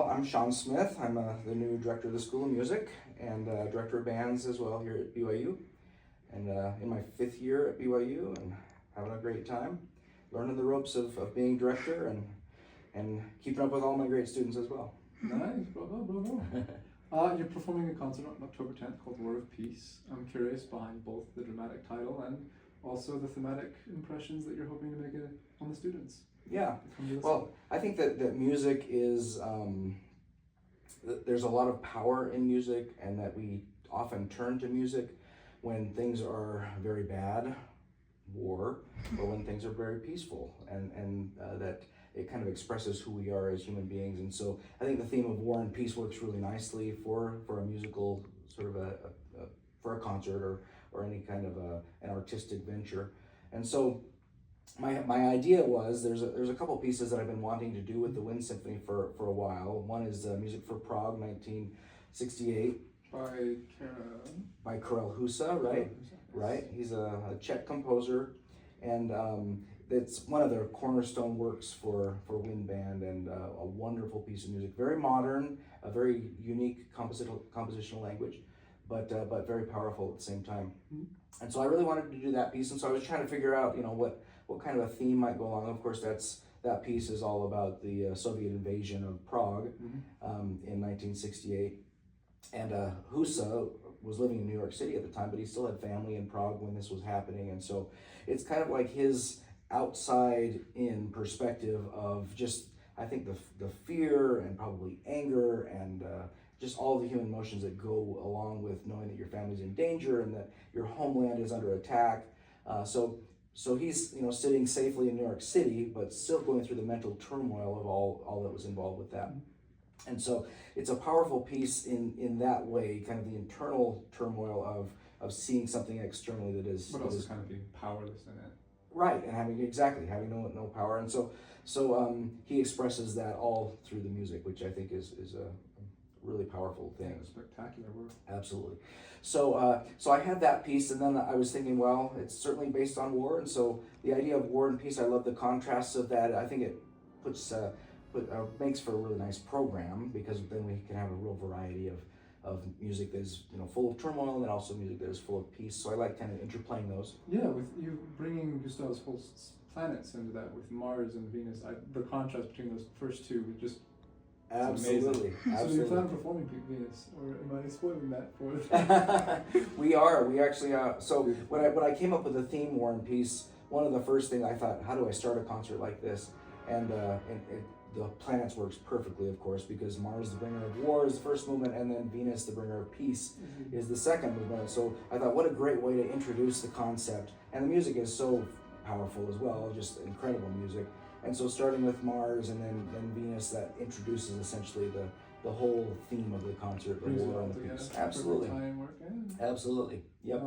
Well, I'm Shawn Smith. I'm the new director of the School of Music and director of bands as well here at BYU. And in my 5th year at BYU and having a great time, learning the ropes of being director and keeping up with all my great students as well. Nice, bravo. You're performing a concert on October 10th called War of Peace. I'm curious behind both the dramatic title and also the thematic impressions that you're hoping to make on the students. Yeah, well, I think that music is, there's a lot of power in music, and that we often turn to music when things are very bad, war, or when things are very peaceful, and that it kind of expresses who we are as human beings. And so I think the theme of war and peace works really nicely for a musical, sort of for a concert or any kind of an artistic venture. And so my idea was there's a couple pieces that I've been wanting to do with the Wind Symphony for a while. One is Music for Prague, 1968. By Karel Husa, right? Right. He's a Czech composer, and it's one of their cornerstone works for wind band, and a wonderful piece of music. Very modern, a very unique compositional language, but very powerful at the same time. Mm-hmm. And so I really wanted to do that piece, and so I was trying to figure out, what kind of a theme might go along. Of course, that piece is all about the Soviet invasion of Prague, mm-hmm. In 1968. And Husa was living in New York City at the time, but he still had family in Prague when this was happening. And so it's kind of like his outside-in perspective of just, I think, the fear and probably anger and just all the human emotions that go along with knowing that your family's in danger and that your homeland is under attack. So he's sitting safely in New York City, but still going through the mental turmoil of all that was involved with that. And so it's a powerful piece in that way, kind of the internal turmoil of seeing something externally that is. But also kind of being powerless in it. Right, and having no power. And so he expresses that all through the music, which I think is a really powerful thing. Yeah, spectacular work. Absolutely. So I had that piece, and then I was thinking, well, it's certainly based on war, and so the idea of war and peace, I love the contrasts of that. I think it makes for a really nice program, because then we can have a real variety of music that is full of turmoil, and then also music that is full of peace. So I like kind of interplaying those. Yeah, with you bringing Gustav's whole planets into that with Mars and Venus, the contrast between those first two was just absolutely. So you plan on performing Venus, or am I spoiling that for? We are. We actually are. So when I came up with the theme War and Peace, one of the first things I thought, how do I start a concert like this? And the planets works perfectly, of course, because Mars, the bringer of war, is the first movement, and then Venus, the bringer of peace, mm-hmm. is the second movement. So I thought, what a great way to introduce the concept. And the music is so powerful as well, just incredible music. And so starting with Mars and then Venus, that introduces essentially the whole theme of the concert, the war and the peace. Absolutely. Absolutely. Yep.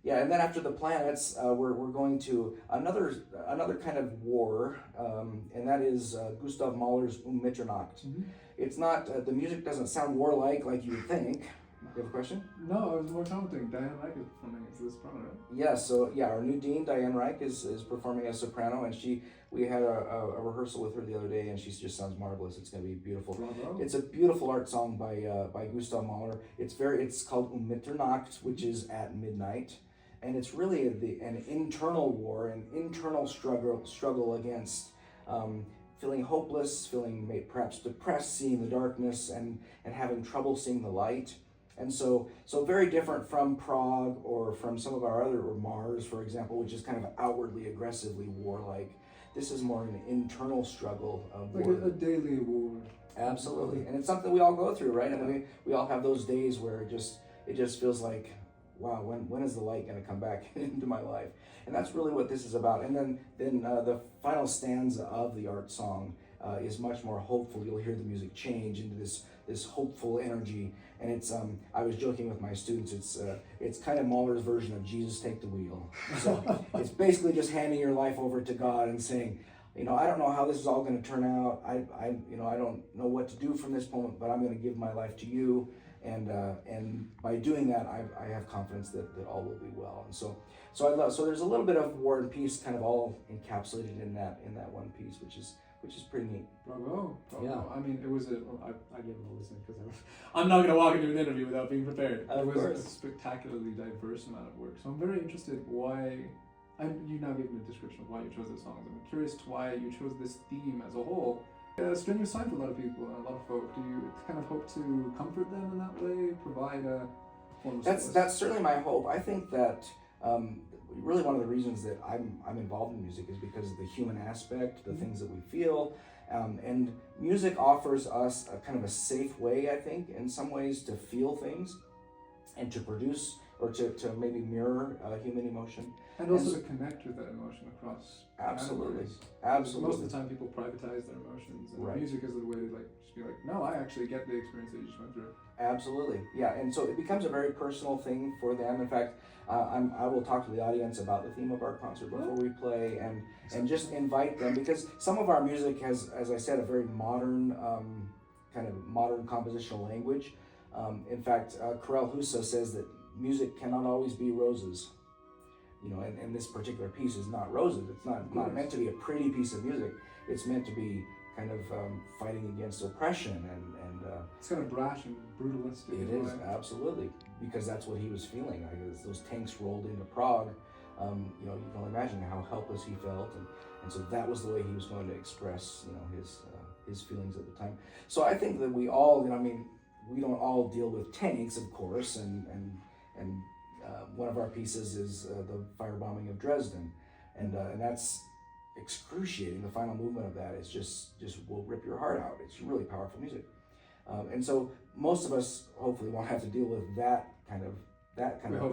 Yeah, and then after the planets, we're going to another kind of war, and that is Gustav Mahler's Mitternacht. Mm-hmm. It's not the music doesn't sound warlike like you would think. You have a question? No, I was more commenting. Diane Reich is performing as the soprano, right? Yeah, so our new dean, Diane Reich, is performing as soprano, and we had a rehearsal with her the other day, and she just sounds marvelous. It's going to be beautiful. Bravo. It's a beautiful art song by Gustav Mahler. It's called Mitternacht, which is at midnight, and it's really an internal war, an internal struggle against feeling hopeless, feeling perhaps depressed, seeing the darkness, and having trouble seeing the light. And so very different from Prague or from some of our other, or Mars, for example, which is kind of outwardly, aggressively warlike. This is more an internal struggle of like war. a daily war. Absolutely, and it's something we all go through, right? Yeah. I mean, we all have those days where it just feels like, wow, when is the light going to come back into my life? And that's really what this is about. And then the final stanza of the art song is much more hopeful. You'll hear the music change into this hopeful energy, and it's I was joking with my students, it's kind of Mahler's version of Jesus Take the Wheel. So it's basically just handing your life over to God and saying, I don't know how this is all going to turn out. I don't know what to do from this moment, but I'm going to give my life to you, and by doing that, I have confidence that all will be well. And so there's a little bit of war and peace kind of all encapsulated in that one piece, which is which is pretty neat. Bravo. Yeah. I mean, it was I gave him a listen because I'm not going to walk into an interview without being prepared. Of it was course. a spectacularly diverse amount of work. So I'm very interested why, you now gave me a description of why you chose those songs. I'm curious to why you chose this theme as a whole. A strenuous time for a lot of people and a lot of folk. Do you kind of hope to comfort them in that way, provide a form of solace? That's certainly my hope. I think that really one of the reasons that I'm involved in music is because of the human aspect, the things that we feel, and music offers us a kind of a safe way, I think, in some ways to feel things and to produce or to maybe mirror human emotion. And also to connect with that emotion across Absolutely. categories. Absolutely. Most of the time people privatize their emotions, and Right. music is the way to just be like, no, I actually get the experience that you just went through. Absolutely, yeah, and so it becomes a very personal thing for them. In fact, I will talk to the audience about the theme of our concert before we play, and just invite them, because some of our music has, as I said, a very modern kind of modern compositional language. In fact, Karel Husa says that music cannot always be roses. And this particular piece is not roses. It's not meant to be a pretty piece of music. It's meant to be kind of fighting against oppression and It's kind of brash and brutalistic. it is, absolutely, because that's what he was feeling. As those tanks rolled into Prague, you can only imagine how helpless he felt, and so that was the way he was going to express, his feelings at the time. So I think that we all, we don't all deal with tanks, of course, and one of our pieces is the firebombing of Dresden, and that's excruciating. The final movement of that is just will rip your heart out. It's really powerful music, and so most of us hopefully won't have to deal with that kind of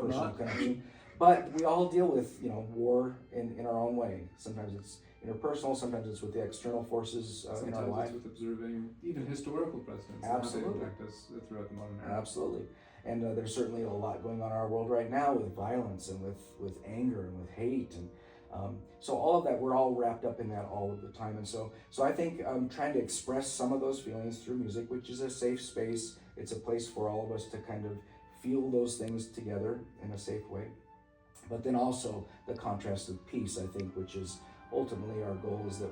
personal connection. But we all deal with war in our own way. Sometimes it's interpersonal. Sometimes it's with the external forces in our life. Sometimes it's with observing even historical precedents. Absolutely. That impact us throughout the modern era. Absolutely. And there's certainly a lot going on in our world right now with violence and with anger and with hate, and so all of that, we're all wrapped up in that all of the time. And so I think trying to express some of those feelings through music, which is a safe space. It's a place for all of us to kind of feel those things together in a safe way. But then also the contrast of peace, I think, which is ultimately our goal, is that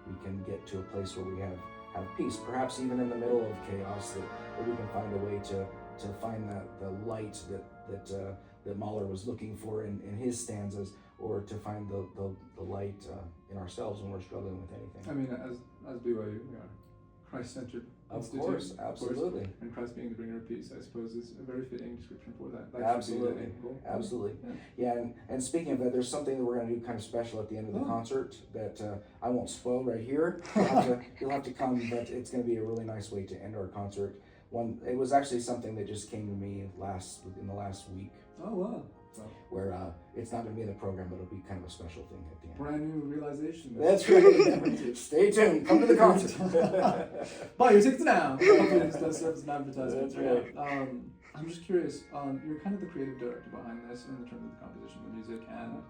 we can get to a place where we have peace, perhaps even in the middle of chaos, that we can find a way to find the light that Mahler was looking for in his stanzas, or to find the light in ourselves when we're struggling with anything. I mean, as BYU, we are Christ-centered institute. Of course, absolutely. And Christ being the bringer of peace, I suppose, is a very fitting description for that. Absolutely, absolutely. Yeah, and speaking of that, there's something that we're going to do kind of special at the end of the concert that I won't spoil right here. You'll have to come, but it's going to be a really nice way to end our concert. It was actually something that just came to me in the last week. Oh, wow. Where it's not going to be in the program, but it'll be kind of a special thing at the end. Brand new realization. That's right. Stay tuned. Come to the concert. Buy your tickets now. Hopefully this does serve as an advertisement. That's right. I'm just curious. You're kind of the creative director behind this in terms of the composition, the music, and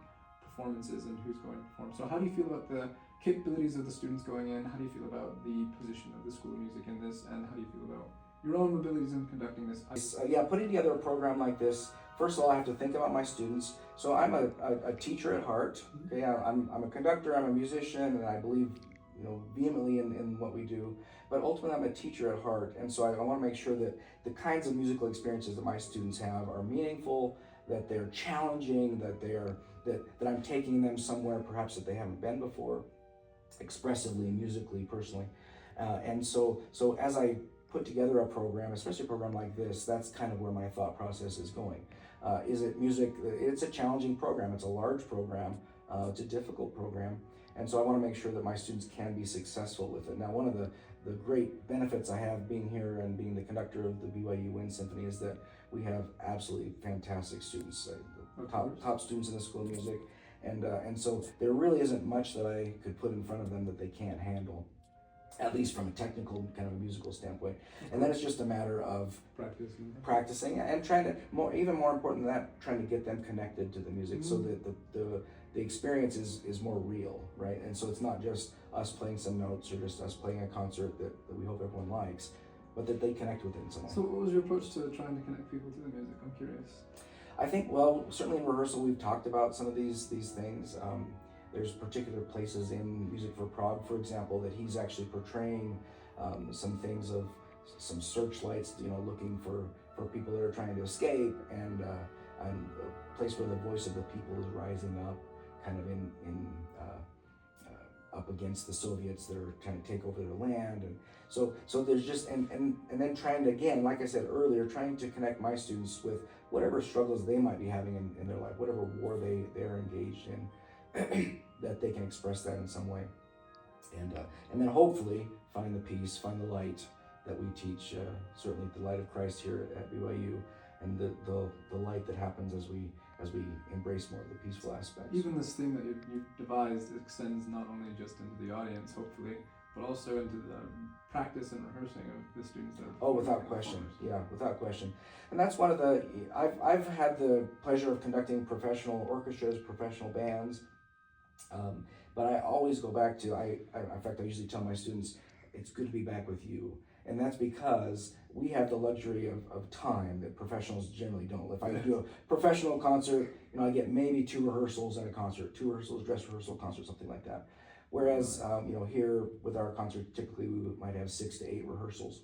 performances, and who's going to perform. So how do you feel about the capabilities of the students going in? How do you feel about the position of the School of Music in this? And how do you feel about your own abilities in conducting this? Putting together a program like this, first of all, I have to think about my students. So I'm a teacher at heart. Okay, I'm a conductor, I'm a musician, and I believe vehemently in what we do. But ultimately, I'm a teacher at heart, and so I want to make sure that the kinds of musical experiences that my students have are meaningful, that they're challenging, that I'm taking them somewhere perhaps that they haven't been before, expressively, musically, personally. And so as I put together a program, especially a program like this, that's kind of where my thought process is going. Is it music? It's a challenging program. It's a large program. It's a difficult program. And so I want to make sure that my students can be successful with it. Now, one of the great benefits I have being here and being the conductor of the BYU Wind Symphony is that we have absolutely fantastic students, the top students in the School of Music. And so there really isn't much that I could put in front of them that they can't handle, at least from a technical kind of a musical standpoint. And then it's just a matter of practicing and trying to, even more important than that, trying to get them connected to the music so that the experience is more real, right? And so it's not just us playing some notes or just us playing a concert that we hope everyone likes, but that they connect with it in some way. So what was your approach to trying to connect people to the music? I'm curious. I think, certainly in rehearsal we've talked about some of these things. there's particular places in Music for Prague, for example, that he's actually portraying some things of some searchlights, looking for people that are trying to escape, and a place where the voice of the people is rising up, kind of in up against the Soviets that are trying to take over their land. And so there's just, and then trying to, again, like I said earlier, trying to connect my students with whatever struggles they might be having in their life, whatever war they're engaged in, that they can express that in some way. And then hopefully find the peace, find the light that we teach, certainly the light of Christ here at BYU, and the light that happens as we embrace more of the peaceful aspects. Even this theme that you've devised extends not only just into the audience, hopefully, but also into the practice and rehearsing of the students that are Oh, without question. Yeah, without question. And that's one of the, I've had the pleasure of conducting professional orchestras, professional bands, but I always go back to, in fact, I usually tell my students, it's good to be back with you. And that's because we have the luxury of time that professionals generally don't. If I do a professional concert, I get maybe 2 rehearsals in a concert, 2 rehearsals, dress rehearsal, concert, something like that. Whereas, here with our concert, typically we might have 6 to 8 rehearsals.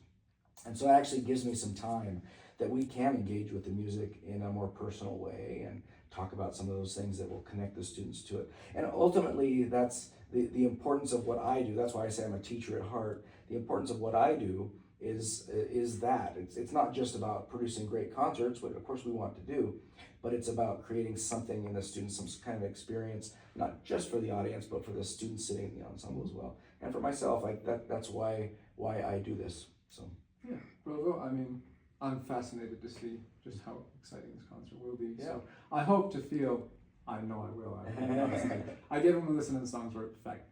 And so it actually gives me some time that we can engage with the music in a more personal way and talk about some of those things that will connect the students to it. And ultimately, that's the importance of what I do. That's why I say I'm a teacher at heart. The importance of what I do is that it's not just about producing great concerts, which of course we want to do, but it's about creating something in the students, some kind of experience, not just for the audience, but for the students sitting in the ensemble as well. And for myself, that's why I do this. So yeah, bravo. I mean, I'm fascinated to see just how exciting this concert will be. Yeah. So I hope to feel. I know I will. I gave them a listen, and the songs were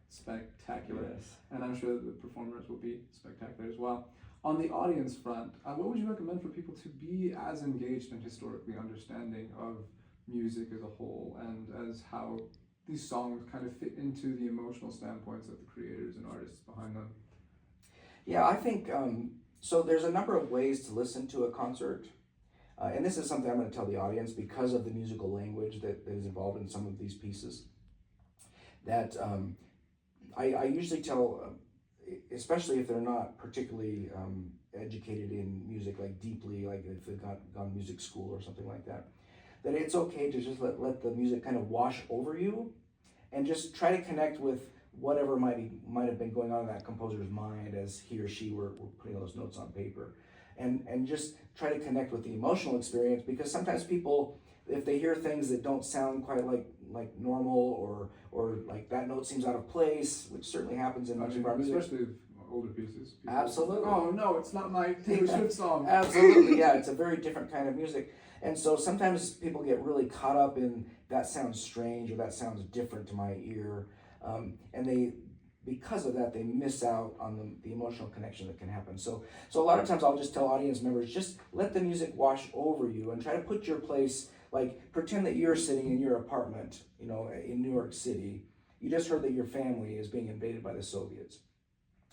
spectacular, yes. And I'm sure the performers will be spectacular as well. On the audience front, what would you recommend for people to be as engaged and historically understanding of music as a whole, and as how these songs kind of fit into the emotional standpoints of the creators and artists behind them? Yeah, I think so. There's a number of ways to listen to a concert. And this is something I'm going to tell the audience because of the musical language that is involved in some of these pieces. That I usually tell, especially if they're not particularly educated in music, like deeply, like if they've gone music school or something like that, that it's okay to just let the music kind of wash over you, and just try to connect with whatever might have been going on in that composer's mind as he or she were putting those notes on paper. And just try to connect with the emotional experience, because sometimes people, if they hear things that don't sound quite like normal, or like that note seems out of place, which certainly happens in much of our music. Especially older pieces. Absolutely. Oh no, it's not my Taylor Swift song. Absolutely, yeah, it's a very different kind of music. And so sometimes people get really caught up in that sounds strange or that sounds different to my ear. And because of that, they miss out on the emotional connection that can happen. So a lot of times I'll just tell audience members, just let the music wash over you and try to put your place, like pretend that you're sitting in your apartment, in New York City. You just heard that your family is being invaded by the Soviets,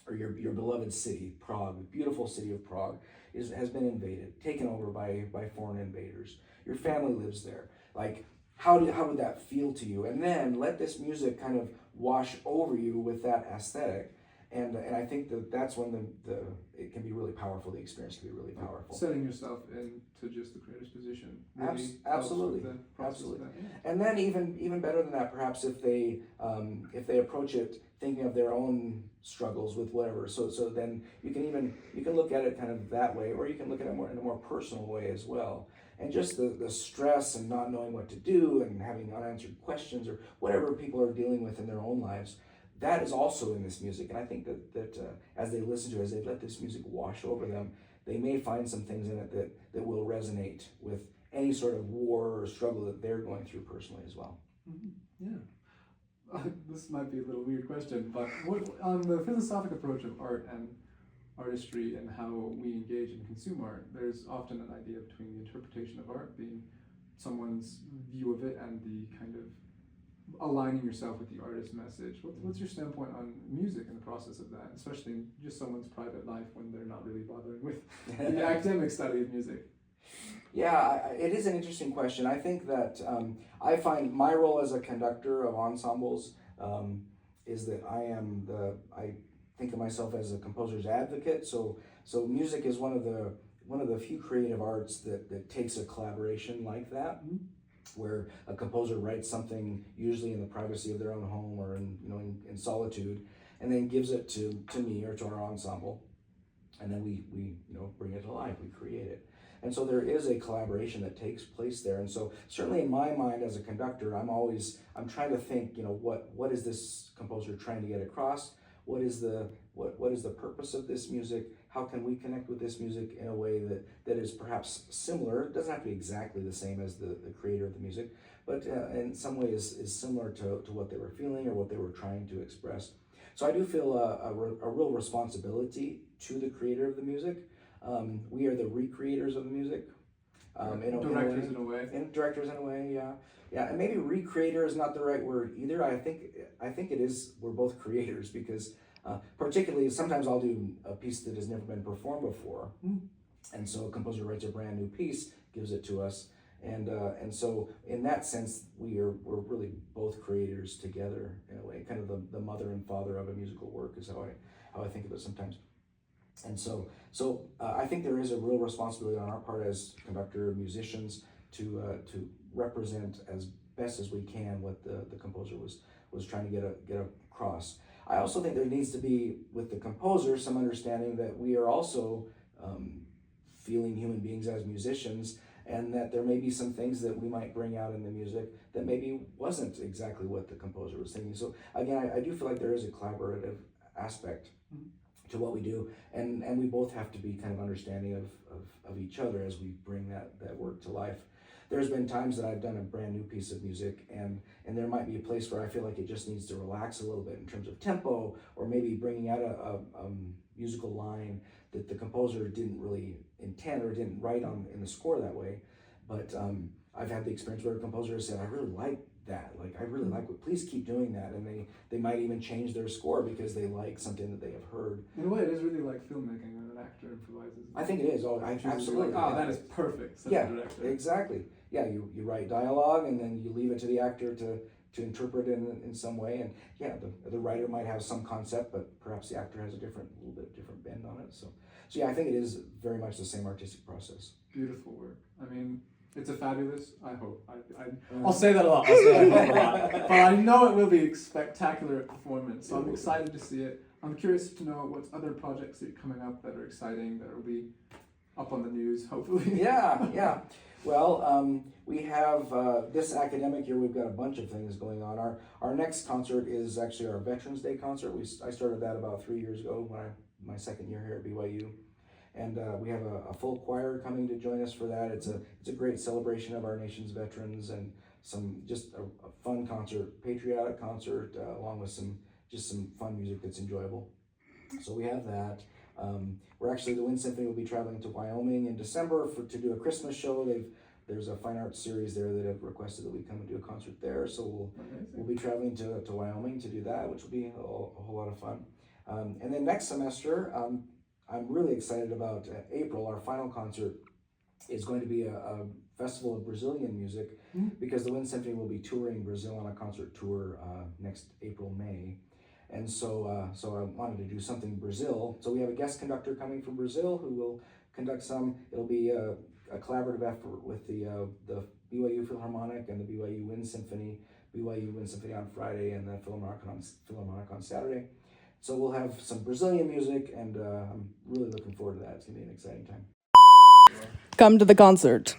or your beloved city, Prague, the beautiful city of Prague, has been invaded, taken over by foreign invaders. Your family lives there. Like, how would that feel to you? And then let this music kind of wash over you with that aesthetic, and I think that's when it can be really powerful. The experience can be really powerful. Setting yourself into just the creator's position. Really Absolutely. And then even better than that, perhaps if they approach it thinking of their own struggles with whatever. So then you can look at it kind of that way, or you can look at it in a more personal way as well. And just the stress and not knowing what to do and having unanswered questions or whatever people are dealing with in their own lives, that is also in this music. And I think that as they listen to it, as they let this music wash over them, they may find some things in it that will resonate with any sort of war or struggle that they're going through personally as well. Mm-hmm. Yeah. This might be a little weird question, but on the philosophic approach of art and artistry and how we engage and consume art, there's often an idea between the interpretation of art being someone's view of it and the kind of aligning yourself with the artist's message. What's your standpoint on music and the process of that, especially in just someone's private life when they're not really bothering with the academic study of music? Yeah, it is an interesting question. I think that I find my role as a conductor of ensembles is that I think of myself as a composer's advocate. So music is one of the few creative arts that takes a collaboration like that, where a composer writes something usually in the privacy of their own home or in solitude, and then gives it to me or to our ensemble, and then we bring it to life, we create it. And so there is a collaboration that takes place there. And so certainly in my mind as a conductor, I'm trying to think, what is this composer trying to get across? What is the purpose of this music? How can we connect with this music in a way that is perhaps similar? It doesn't have to be exactly the same as the creator of the music, but in some ways is similar to what they were feeling or what they were trying to express. So I do feel a real responsibility to the creator of the music. We are the recreators of the music. Directors in a way. And directors in a way, yeah. Yeah, and maybe recreator is not the right word either. I think it is, we're both creators, because particularly sometimes I'll do a piece that has never been performed before. And so a composer writes a brand new piece, gives it to us. And so in that sense, we're really both creators together in a way, kind of the mother and father of a musical work is how I think of it sometimes. And so I think there is a real responsibility on our part as conductor musicians to represent as best as we can what the composer was trying to get across. I also think there needs to be, with the composer, some understanding that we are also feeling human beings as musicians, and that there may be some things that we might bring out in the music that maybe wasn't exactly what the composer was thinking. So again, I do feel like there is a collaborative aspect to what we do, and we both have to be kind of understanding of each other as we bring that work to life. There's been times that I've done a brand new piece of music, and there might be a place where I feel like it just needs to relax a little bit in terms of tempo, or maybe bringing out a musical line that the composer didn't really intend or didn't write in the score that way. But I've had the experience where a composer has said, I really like that, I really like it, please keep doing that, and they might even change their score because they like something that they have heard. In a way, it is really like filmmaking when an actor improvises. I think it is. Absolutely. That is perfect. Yeah, exactly. Yeah, you write dialogue and then you leave it to the actor to interpret it in some way, and yeah, the writer might have some concept, but perhaps the actor has a little bit different bend on it. So yeah, I think it is very much the same artistic process. Beautiful work. I mean, it's a fabulous, I hope. I'll say that a lot. But I know it will be a spectacular performance, so I'm excited to see it. I'm curious to know what other projects are coming up that are exciting, that will be up on the news, hopefully. Yeah. Well, we have this academic year, we've got a bunch of things going on. Our next concert is actually our Veterans Day concert. I started that about 3 years ago, my second year here at BYU. And we have a full choir coming to join us for that. It's a great celebration of our nation's veterans, and just a fun concert, patriotic concert, along with some fun music that's enjoyable. So we have that. The Wind Symphony will be traveling to Wyoming in December to do a Christmas show. There's a fine arts series there that have requested that we come and do a concert there. So we'll be traveling to Wyoming to do that, which will be a whole lot of fun. And then next semester, I'm really excited about April. Our final concert is going to be a festival of Brazilian music, because the Wind Symphony will be touring Brazil on a concert tour next April, May. And so I wanted to do something Brazil. So we have a guest conductor coming from Brazil who will conduct some. It'll be a collaborative effort with the BYU Philharmonic and the BYU Wind Symphony on Friday, and the Philharmonic on Saturday. So we'll have some Brazilian music, and I'm really looking forward to that. It's going to be an exciting time. Come to the concert.